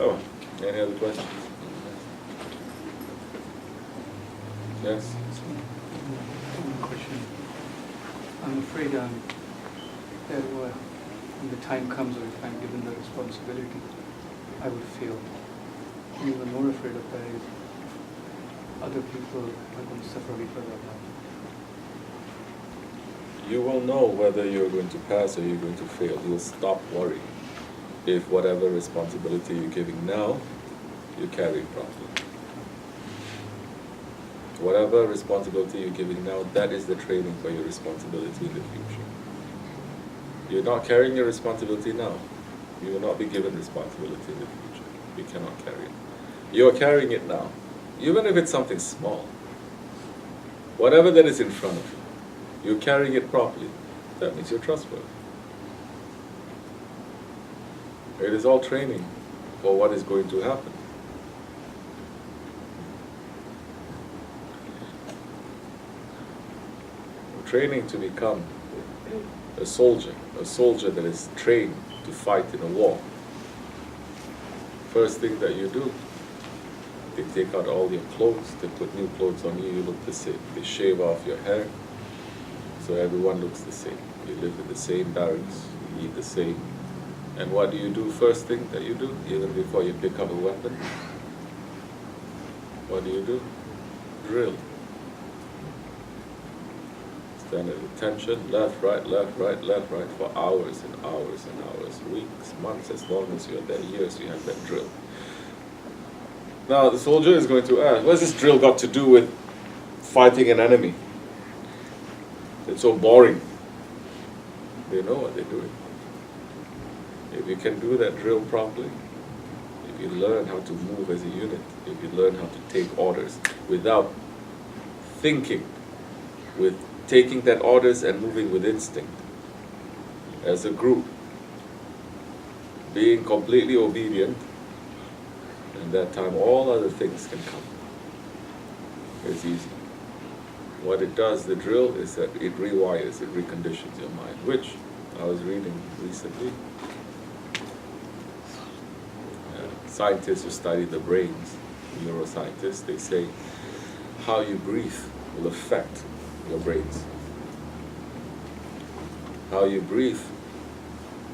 Oh, any other questions? Yes? One question. I'm afraid that when the time comes, or if I'm given the responsibility, I will fail. I'm even more afraid of that is other people are going to suffer because of that. You will know whether you're going to pass or you're going to fail. You'll stop worrying if whatever responsibility you're giving now, you carry it properly. Whatever responsibility you're giving now, that is the training for your responsibility in the future. You're not carrying your responsibility now. You will not be given responsibility in the future. You cannot carry it. You're carrying it now, even if it's something small. Whatever that is in front of you, you're carrying it properly. That means you're trustworthy. It is all training for what is going to happen. Training to become a soldier that is trained to fight in a war. First thing that you do, they take out all your clothes, they put new clothes on you, you look the same. They shave off your hair, so everyone looks the same. You live in the same barracks, you eat the same. And what do you do first thing that you do, even before you pick up a weapon? What do? Drill. Stand at attention, left, right, for hours and hours and hours, weeks, months, as long as you're there, years, you have that drill. Now the soldier is going to ask, what's this drill got to do with fighting an enemy? It's so boring. They know what they're doing. If you can do that drill properly, if you learn how to move as a unit, if you learn how to take orders without thinking, with taking that orders and moving with instinct, as a group, being completely obedient, and that time all other things can come. It's easy. What it does, the drill, is that it rewires, it reconditions your mind, which I was reading recently. Scientists who study the brains, neuroscientists, they say how you breathe will affect your brains. How you breathe,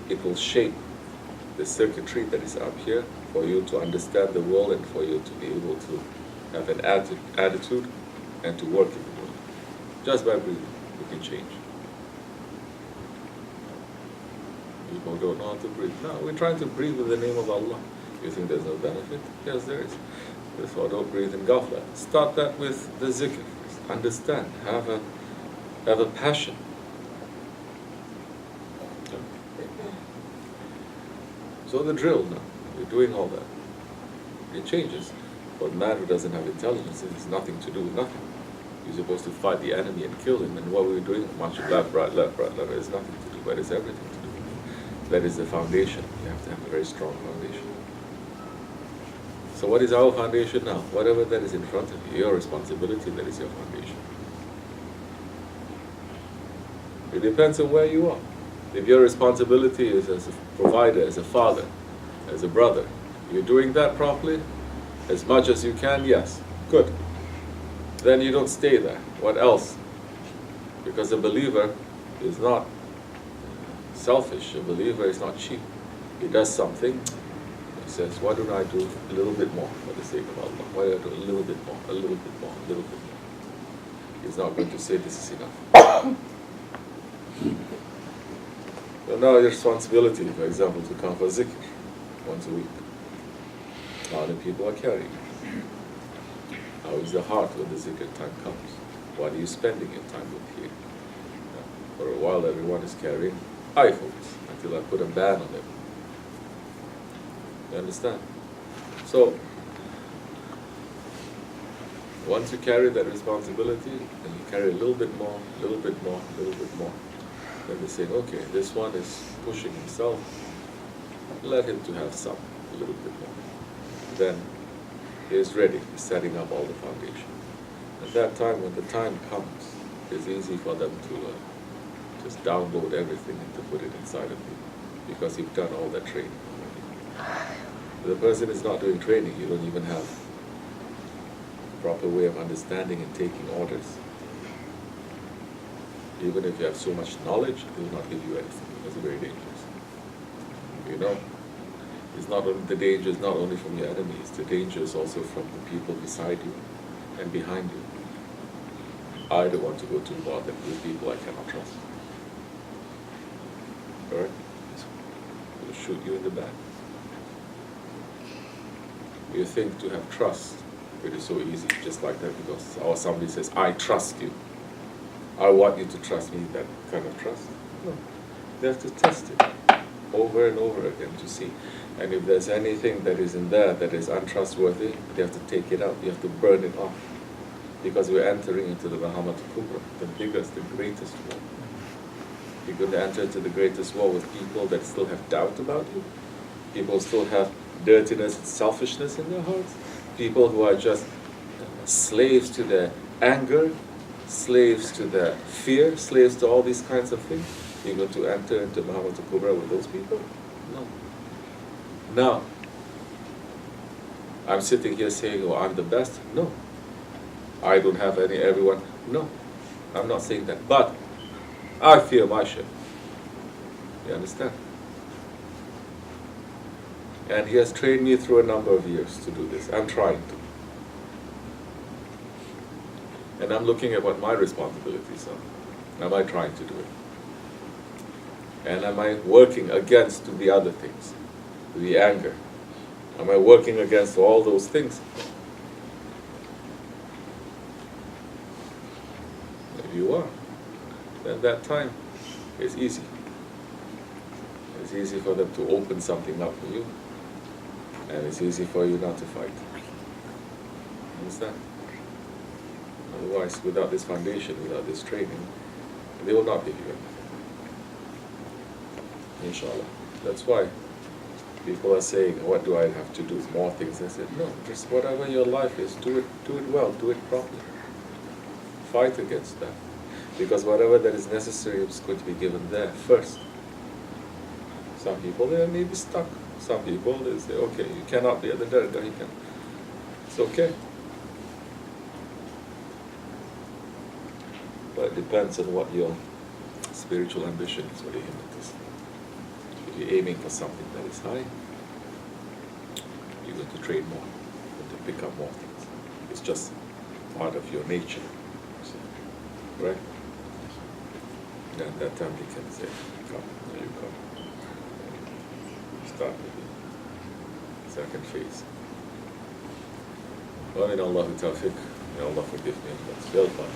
it will shape the circuitry that is up here for you to understand the world and for you to be able to have an attitude and to work in the world. Just by breathing, you can change. People don't know how to breathe. No, we're trying to breathe with the name of Allah. You think there's no benefit? Yes, there is. Therefore, don't breathe in ghafla. Start that with the zikr. Understand. Have a passion. So the drill now, you're doing all that. It changes. But man who doesn't have intelligence, it has nothing to do with nothing. You're supposed to fight the enemy and kill him. And what we're doing, march left, right, it has nothing to do, but it's everything to do with it. That is the foundation. You have to have a very strong foundation. So what is our foundation now? Whatever that is in front of you, your responsibility, that is your foundation. It depends on where you are. If your responsibility is as a provider, as a father, as a brother, you're doing that properly, as much as you can, yes, good. Then you don't stay there. What else? Because a believer is not selfish. A believer is not cheap. He does something. He says, why don't I do a little bit more for the sake of Allah? Why do I do a little bit more, a little bit more, a little bit more? He's not going to say this is enough. So now your responsibility, for example, to come for zikr once a week. How many people are carrying? How is the heart when the zikr time comes? What are you spending your time with here? For a while everyone is carrying iPhones until I put a ban on them. You understand? So, once you carry that responsibility, and you carry a little bit more, a little bit more, a little bit more, then they say, okay, this one is pushing himself, let him to have some, a little bit more. Then he is ready, he's setting up all the foundation. At that time, when the time comes, it's easy for them to just download everything and to put it inside of you, because you've done all that training already. If the person is not doing training, you don't even have a proper way of understanding and taking orders. Even if you have so much knowledge, it will not give you anything. It's very dangerous. You know, it's not only, the danger is not only from your enemies, the danger is also from the people beside you and behind you. I don't want to go too far with people I cannot trust. Alright? They'll shoot you in the back. You think to have trust, it is so easy, just like that, because or somebody says, I trust you. I want you to trust me, that kind of trust. No. They have to test it over and over again to see. And if there's anything that is in there that is untrustworthy, they have to take it out. You have to burn it off. Because we're entering into the Muhammad Kubra, the biggest, the greatest war. You're going to enter into the greatest war with people that still have doubt about you. People still have dirtiness and selfishness in their hearts. People who are just slaves to their anger, slaves to their fear, slaves to all these kinds of things. You're going to enter into Muhammad Kubra with those people? No. Now, I'm sitting here saying, oh, I'm the best? No. I don't have everyone. No. I'm not saying that. But I fear my Shaykh. You understand? And he has trained me through a number of years to do this. I'm trying to. And I'm looking at what my responsibilities are. Am I trying to do it? And am I working against the other things? The anger. Am I working against all those things? If you are, then that time is easy. It's easy for them to open something up for you. And it's easy for you not to fight. Understand? Otherwise, without this foundation, without this training, they will not give you anything. Inshallah. That's why people are saying, what do I have to do? More things. I said, no, just whatever your life is, do it well, do it properly. Fight against that. Because whatever that is necessary is going to be given there first. Some people, they may be stuck. Some people, they say, okay, you cannot be at the Dergah, you can. It's okay. But it depends on what your spiritual ambition is, what your himmat is. If you're aiming for something that is high, you're going to train more, you're going to pick up more things. It's just part of your nature. So, right? And at that time they can say, come, now you come. Start with the second phase. Wa min Allahu tawfiq. May Allah forgive me. That's well done.